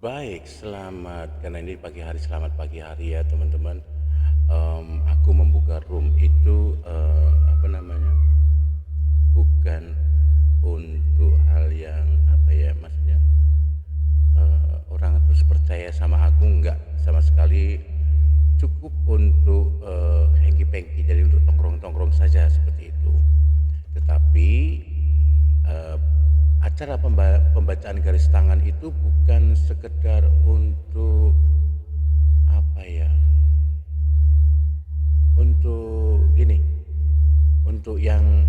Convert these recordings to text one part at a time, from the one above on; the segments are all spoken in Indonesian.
Baik, selamat karena ini pagi hari, selamat pagi hari ya teman-teman. Aku membuka room itu apa namanya? Bukan untuk hal yang apa ya, maksudnya orang terus percaya sama aku enggak sama sekali. Cukup untuk hengki-pengki, jadi untuk tongkrong-tongkrong saja seperti itu. Tetapi eh, acara pembacaan garis tangan itu bukan sekedar untuk apa ya, untuk gini, untuk yang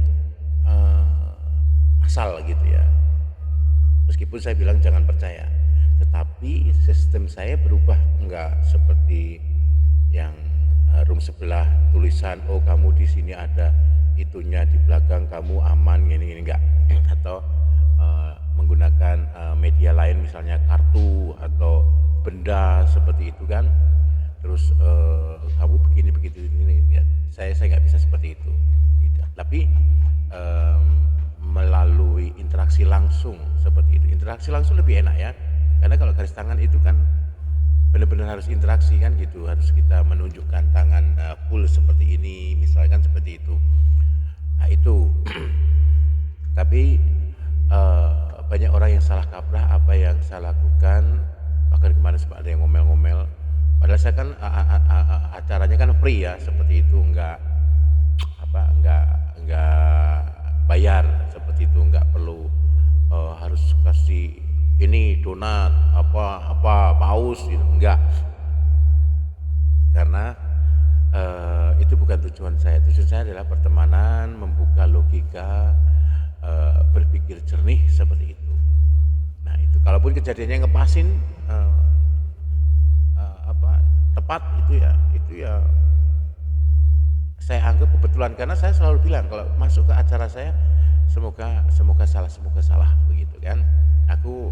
asal gitu ya. Meskipun saya bilang jangan percaya, tetapi sistem saya berubah, enggak seperti yang room sebelah tulisan oh kamu di sini ada itunya di belakang kamu aman gini gini enggak. Atau menggunakan media lain misalnya kartu atau benda seperti itu kan, terus kamu begini begitu ini ya. Saya nggak bisa seperti itu, tidak. Tapi em, melalui interaksi langsung seperti itu, interaksi langsung lebih enak ya, karena kalau garis tangan itu kan benar-benar harus interaksi kan gitu, harus kita menunjukkan tangan full seperti ini misalkan seperti itu. Nah itu tapi banyak orang yang salah kaprah apa yang saya lakukan. Bahkan kemarin sempat ada yang ngomel-ngomel, padahal saya kan acaranya kan free ya seperti itu, enggak bayar seperti itu, enggak perlu harus kasih ini donat apa paus gitu, enggak. Karena itu bukan tujuan saya. Tujuan saya adalah pertemanan, membuka logika, berpikir jernih seperti itu. Nah itu, kalaupun kejadiannya ngepasin eh, apa tepat itu ya saya anggap kebetulan, karena saya selalu bilang kalau masuk ke acara saya semoga semoga salah begitu kan. Aku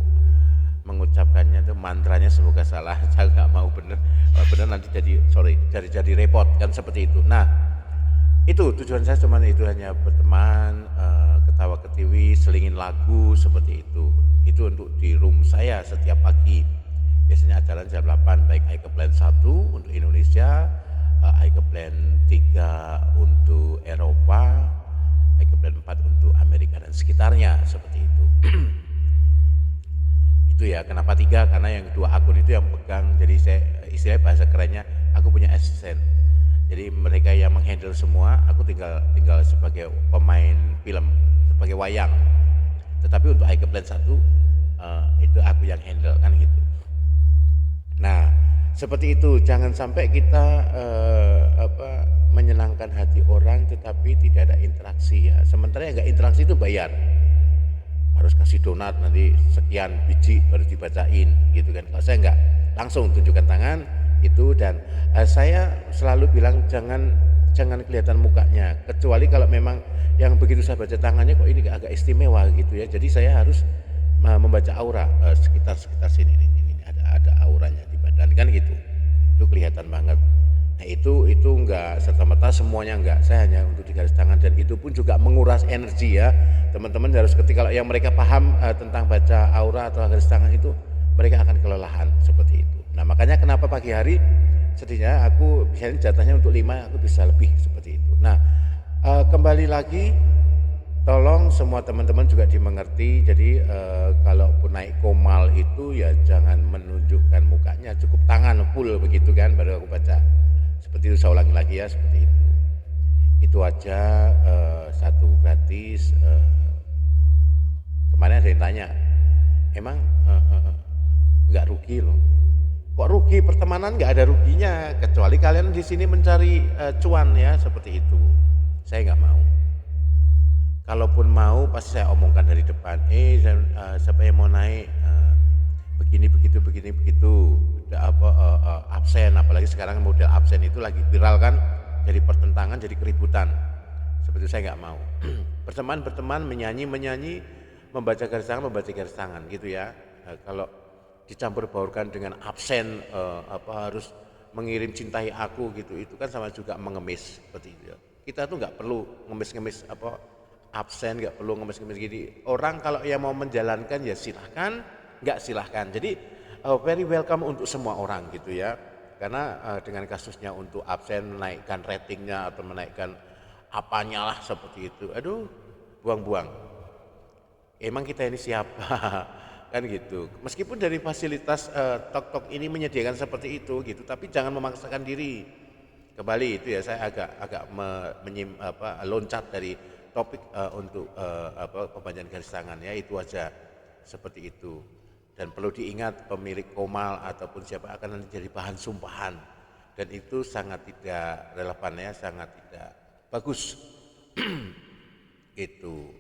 mengucapkannya itu mantranya semoga salah. Saya nggak mau bener, kalau bener nanti jadi repot kan seperti itu. Nah itu tujuan saya, cuman itu hanya berteman, ketawa ketiwi, selingin lagu seperti itu untuk di room saya setiap pagi. Biasanya acara jam 8, baik I ke Plan 1 untuk Indonesia, I ke Plan 3 untuk Eropa, I ke Plan 4 untuk Amerika dan sekitarnya seperti itu. Itu ya, kenapa 3? Karena yang 2 akun itu yang pegang, jadi saya istilahnya bahasa kerennya aku punya asisten. Jadi mereka yang menghandle semua, aku tinggal sebagai pemain film, sebagai wayang. Tetapi untuk I ke Plan 1 itu aku yang handle kan gitu. Nah, seperti itu, jangan sampai kita menyenangkan hati orang tetapi tidak ada interaksi ya. Sementara yang nggak interaksi itu bayar, harus kasih donat nanti sekian biji baru dibacain gitu kan. Kalau saya nggak, langsung tunjukkan tangan itu. Dan saya selalu bilang jangan kelihatan mukanya, kecuali kalau memang yang begitu saya baca tangannya kok ini agak istimewa gitu ya, jadi saya harus membaca aura sekitar sini ini ada auranya di badan kan gitu, itu kelihatan banget. Nah itu enggak serta-merta semuanya, enggak, saya hanya untuk di garis tangan, dan itu pun juga menguras energi ya. Teman-teman harus ketika kalau yang mereka paham tentang baca aura atau garis tangan itu, mereka akan kelelahan seperti itu. Nah makanya kenapa pagi hari sedihnya aku biasanya jatahnya untuk 5, aku bisa lebih seperti itu. Nah kembali lagi, tolong semua teman-teman juga dimengerti. Jadi kalaupun naik komal itu ya jangan menunjukkan mukanya, cukup tangan full begitu kan baru aku baca. Seperti itu, saya ulangi lagi ya, seperti itu. Itu aja, satu gratis. Kemarin ada yang tanya, emang nggak rugi loh? Kok rugi? Pertemanan nggak ada ruginya, kecuali kalian di sini mencari cuan ya, seperti itu. Saya nggak mau. Kalaupun mau pasti saya omongkan dari depan, siapa yang mau naik, begini begitu, absen, apalagi sekarang model absen itu lagi viral kan, jadi pertentangan, jadi keributan. Seperti itu saya nggak mau. Berteman menyanyi, membaca garis tangan gitu ya. Kalau dicampur baurkan dengan absen, harus mengirim cintai aku gitu, itu kan sama juga mengemis seperti itu ya. Kita tuh nggak perlu ngemis-ngemis absen, nggak perlu ngemis-ngemis gini. Orang kalau yang mau menjalankan ya silahkan, nggak silahkan. Jadi very welcome untuk semua orang gitu ya. Karena dengan kasusnya untuk absen menaikkan ratingnya atau menaikkan apanya lah seperti itu. Aduh, buang-buang. Emang kita ini siapa? Kan gitu. Meskipun dari fasilitas Tok ini menyediakan seperti itu gitu, tapi jangan memaksakan diri. Kembali itu ya, saya agak loncat dari topik untuk pembagian garis tangan ya, itu aja seperti itu. Dan perlu diingat pemilik komal ataupun siapa akan nanti jadi bahan sumpahan, dan itu sangat tidak relevan ya, sangat tidak bagus. Itu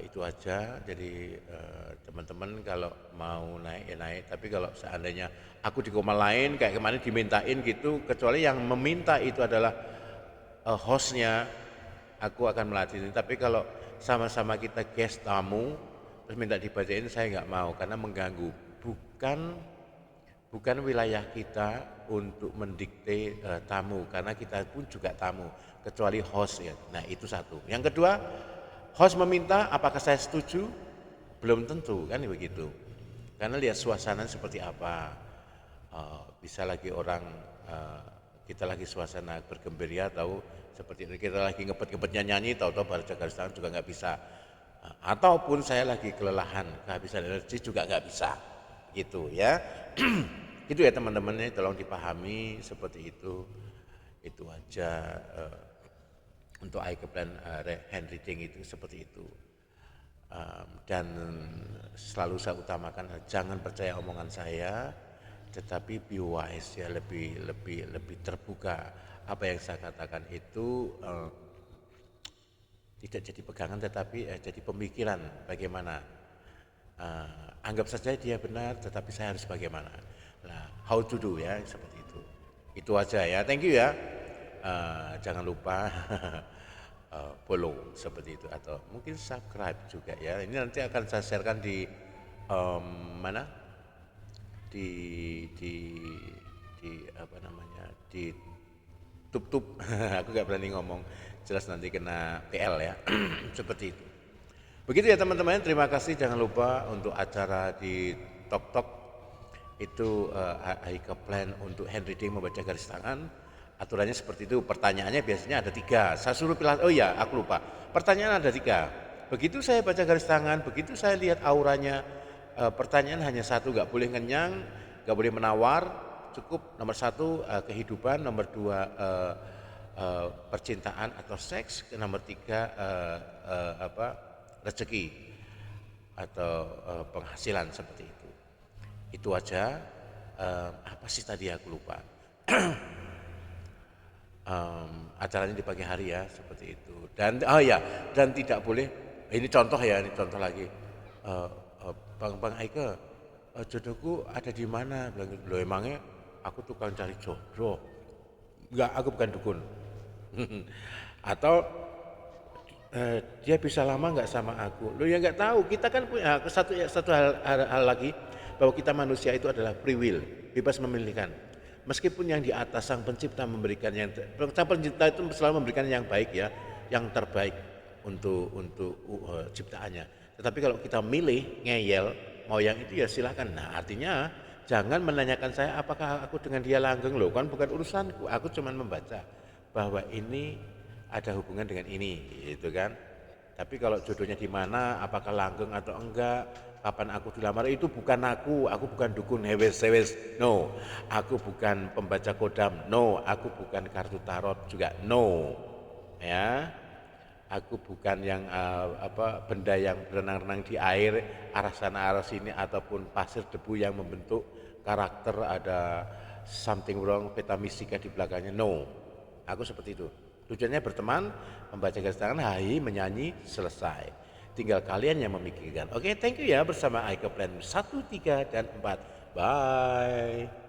itu aja. Jadi teman-teman kalau mau naik ya naik, tapi kalau seandainya aku di komal lain kayak kemarin dimintain gitu, kecuali yang meminta itu adalah hostnya, aku akan melatih. Tapi kalau sama-sama kita guest tamu terus minta dibacain, saya nggak mau karena mengganggu. Bukan wilayah kita untuk mendikte tamu, karena kita pun juga tamu, kecuali host ya. Nah itu satu. Yang kedua, host meminta, apakah saya setuju? Belum tentu kan begitu. Karena lihat suasana seperti apa. Bisa lagi orang kita lagi suasana bergembira, tahu seperti ini, kita lagi ngebet-ngebetnya nyanyi, tahu-tahu baru garis tangan juga nggak bisa. Ataupun saya lagi kelelahan, kehabisan energi juga nggak bisa, gitu ya. Itu ya teman-teman, tolong dipahami seperti itu aja. Untuk IQ plan handwriting itu seperti itu. Dan selalu saya utamakan, jangan percaya omongan saya, tetapi be wise ya, lebih terbuka. Apa yang saya katakan itu tidak jadi pegangan, tetapi jadi pemikiran bagaimana. Anggap saja dia benar, tetapi saya harus bagaimana. Nah, how to do ya, seperti itu. Itu aja ya, thank you ya. Jangan lupa follow seperti itu, atau mungkin subscribe juga ya. Ini nanti akan saya sharekan di mana? Di apa namanya? Di tup. Aku nggak berani ngomong, jelas nanti kena PL ya. Seperti itu. Begitu ya teman-teman, terima kasih. Jangan lupa untuk acara di Tok itu IQ plan untuk handwriting, membaca garis tangan. Aturannya seperti itu. Pertanyaannya biasanya ada 3. Saya suruh pilih. Oh iya, aku lupa. Pertanyaan ada 3. Begitu saya baca garis tangan, begitu saya lihat auranya, pertanyaan hanya 1, nggak boleh ngenyang, nggak boleh menawar. Cukup nomor 1 kehidupan, nomor 2 percintaan atau seks, nomor 3 rezeki atau penghasilan, seperti itu. Itu aja. Apa sih tadi aku lupa. Acaranya di pagi hari ya, seperti itu. Dan dan tidak boleh, ini contoh ya, ini contoh lagi. Bang Aike, jodohku ada di mana? Bilang, loh emangnya aku tukang cari jodoh? Enggak, aku bukan dukun. Atau dia bisa lama nggak sama aku? Lo ya nggak tahu. Kita kan punya satu hal lagi, bahwa kita manusia itu adalah free will, bebas memilihkan. Meskipun yang di atas Sang Pencipta memberikan Sang Pencipta itu selalu memberikan yang baik ya, yang terbaik untuk ciptaannya. Tetapi kalau kita milih ngeyel mau yang itu ya silakan. Nah artinya jangan menanyakan saya apakah aku dengan dia langgeng, loh kan bukan urusanku. Aku cuma membaca bahwa ini ada hubungan dengan ini, gitu kan. Tapi kalau jodohnya di mana, apakah langgeng atau enggak, kapan aku dilamar, itu bukan aku bukan dukun hewes, no. Aku bukan pembaca kodam, no. Aku bukan kartu tarot juga, no. Ya, aku bukan yang benda yang berenang-renang di air, arah sana arah sini, ataupun pasir debu yang membentuk karakter, ada something wrong, peta mistika di belakangnya, no. Aku seperti itu. Tujuannya berteman, membaca garis tangan, hai, menyanyi, selesai. Tinggal kalian yang memikirkan. Oke, thank you ya, bersama IQ Plan 1, 3, dan 4. Bye.